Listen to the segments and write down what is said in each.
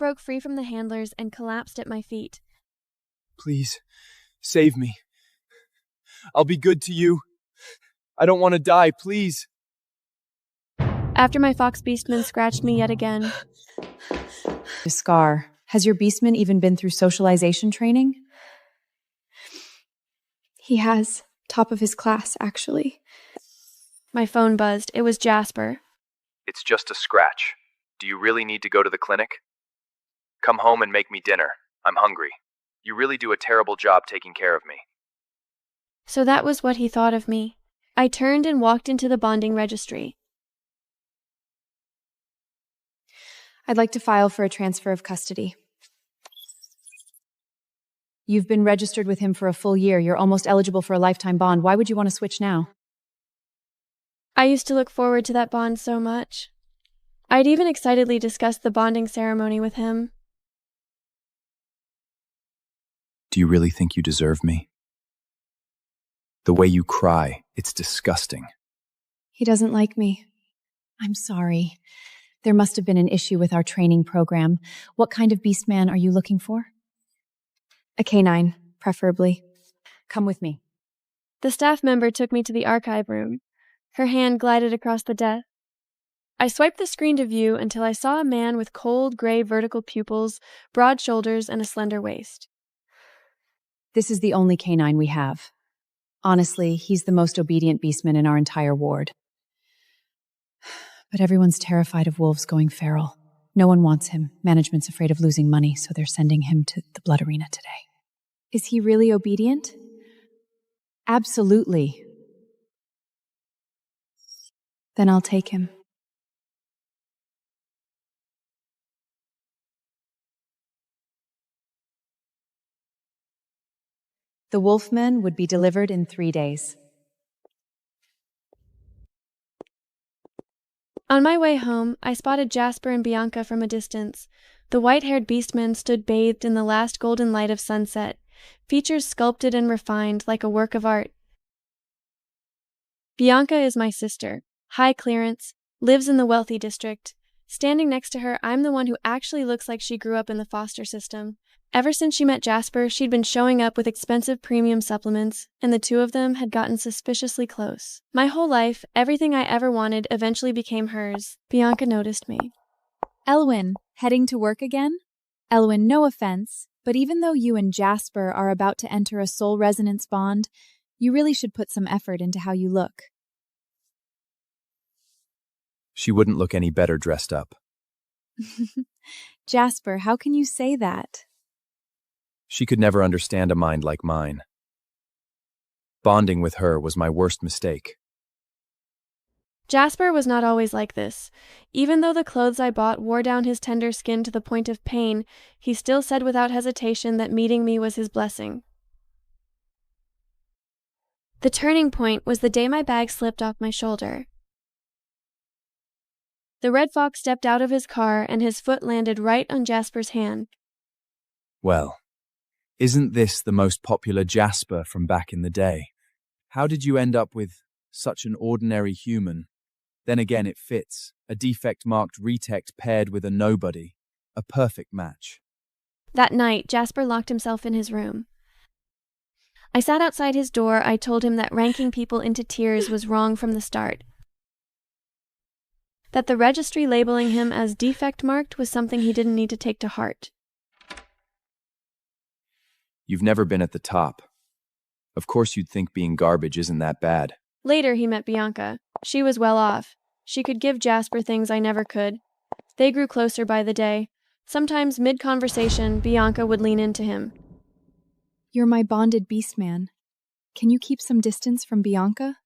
broke free from the handlers and collapsed at my feet. Please, save me. I'll be good to you. I don't want to die, please. After my fox Beastman scratched me yet again. Scar, has your Beastman even been through socialization training? He has. Top of his class, actually. My phone buzzed. It was Jasper. It's just a scratch. Do you really need to go to the clinic? Come home and make me dinner. I'm hungry. You really do a terrible job taking care of me. So that was what he thought of me. I turned and walked into the bonding registry. I'd like to file for a transfer of custody. You've been registered with him for a full year. You're almost eligible for a lifetime bond. Why would you want to switch now? I used to look forward to that bond so much. I'd even excitedly discussed the bonding ceremony with him. Do you really think you deserve me? The way you cry, it's disgusting. He doesn't like me. I'm sorry. There must have been an issue with our training program. What kind of Beastman are you looking for? A canine, preferably. Come with me. The staff member took me to the archive room. Her hand glided across the desk. I swiped the screen to view until I saw a man with cold gray vertical pupils, broad shoulders, and a slender waist. This is the only canine we have. Honestly, he's the most obedient Beastman in our entire ward. But everyone's terrified of wolves going feral. No one wants him. Management's afraid of losing money, so they're sending him to the blood arena today. Is he really obedient? Absolutely. Then I'll take him. The wolfman would be delivered in 3 days. On my way home, I spotted Jasper and Bianca from a distance. The white-haired Beastman stood bathed in the last golden light of sunset, features sculpted and refined like a work of art. Bianca is my sister, high clearance, lives in the wealthy district. Standing next to her, I'm the one who actually looks like she grew up in the foster system. Ever since she met Jasper, she'd been showing up with expensive premium supplements, and the two of them had gotten suspiciously close. My whole life, everything I ever wanted eventually became hers. Bianca noticed me. Elowen, heading to work again? Elowen, no offense, but even though you and Jasper are about to enter a soul resonance bond, you really should put some effort into how you look. She wouldn't look any better dressed up. Jasper, how can you say that? She could never understand a mind like mine. Bonding with her was my worst mistake. Jasper was not always like this. Even though the clothes I bought wore down his tender skin to the point of pain, he still said without hesitation that meeting me was his blessing. The turning point was the day my bag slipped off my shoulder. The red fox stepped out of his car and his foot landed right on Jasper's hand. Well, isn't this the most popular Jasper from back in the day? How did you end up with such an ordinary human? Then again, it fits. A defect-marked retect paired with a nobody. A perfect match. That night, Jasper locked himself in his room. I sat outside his door. I told him that ranking people into tiers was wrong from the start. That the registry labeling him as defect-marked was something he didn't need to take to heart. You've never been at the top. Of course you'd think being garbage isn't that bad. Later, he met Bianca. She was well off. She could give Jasper things I never could. They grew closer by the day. Sometimes, mid-conversation, Bianca would lean into him. You're my bonded Beastman. Can you keep some distance from Bianca?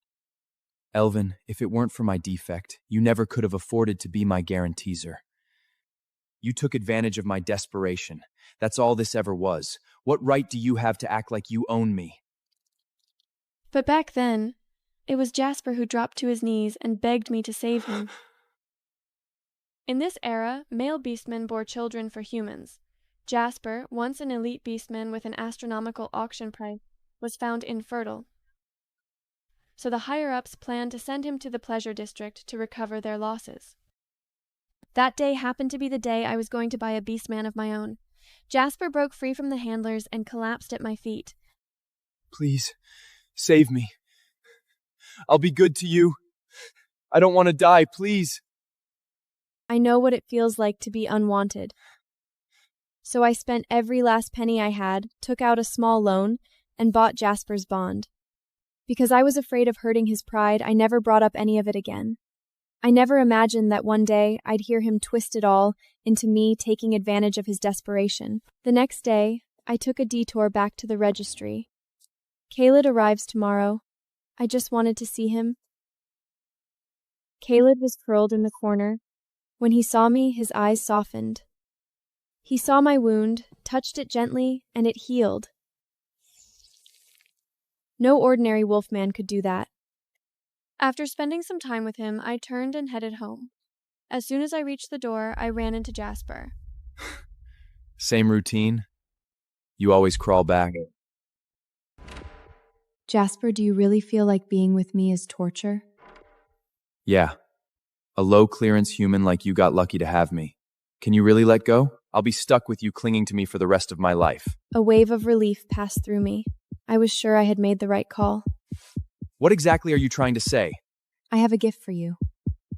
Elvin, if it weren't for my defect, you never could have afforded to be my guaranteeser. You took advantage of my desperation. That's all this ever was. What right do you have to act like you own me? But back then, it was Jasper who dropped to his knees and begged me to save him. In this era, male beastmen bore children for humans. Jasper, once an elite beastman with an astronomical auction price, was found infertile. So the higher-ups planned to send him to the pleasure district to recover their losses. That day happened to be the day I was going to buy a Beastman of my own. Jasper broke free from the handlers and collapsed at my feet. Please, save me. I'll be good to you. I don't want to die, please. I know what it feels like to be unwanted. So I spent every last penny I had, took out a small loan, and bought Jasper's bond. Because I was afraid of hurting his pride, I never brought up any of it again. I never imagined that one day I'd hear him twist it all into me taking advantage of his desperation. The next day, I took a detour back to the registry. Caleb arrives tomorrow. I just wanted to see him. Caleb was curled in the corner. When he saw me, his eyes softened. He saw my wound, touched it gently, and it healed. No ordinary wolfman could do that. After spending some time with him, I turned and headed home. As soon as I reached the door, I ran into Jasper. Same routine? You always crawl back? Jasper, do you really feel like being with me is torture? Yeah. A low-clearance human like you got lucky to have me. Can you really let go? I'll be stuck with you clinging to me for the rest of my life. A wave of relief passed through me. I was sure I had made the right call. What exactly are you trying to say? I have a gift for you.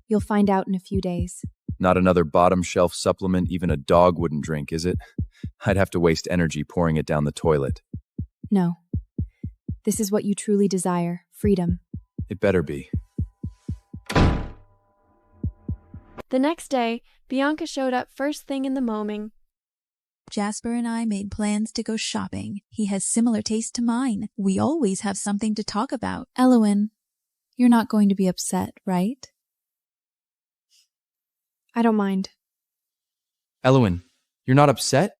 You'll find out in a few days. Not another bottom-shelf supplement even a dog wouldn't drink, is it? I'd have to waste energy pouring it down the toilet. No. This is what you truly desire, freedom. It better be. The next day, Bianca showed up first thing in the morning. Jasper and I made plans to go shopping. He has similar taste to mine. We always have something to talk about. Elowen, you're not going to be upset, right? I don't mind. Elowen, you're not upset?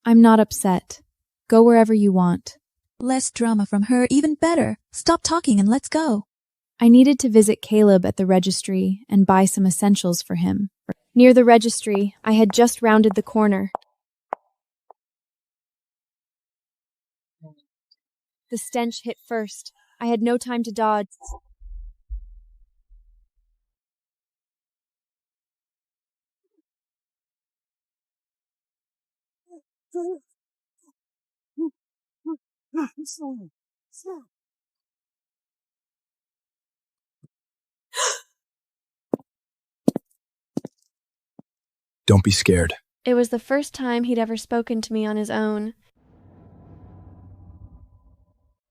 I'm not upset. Go wherever you want. Less drama from her, even better. Stop talking and let's go. I needed to visit Caleb at the registry and buy some essentials for him. Near the registry, I had just rounded the corner. The stench hit first. I had no time to dodge. Don't be scared. It was the first time he'd ever spoken to me on his own.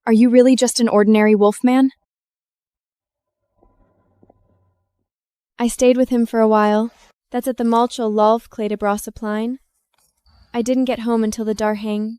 Are you really just an ordinary wolfman? I stayed with him for a while. That's at the Malcho Lolf Kledebrossapline. I didn't get home until the Darhang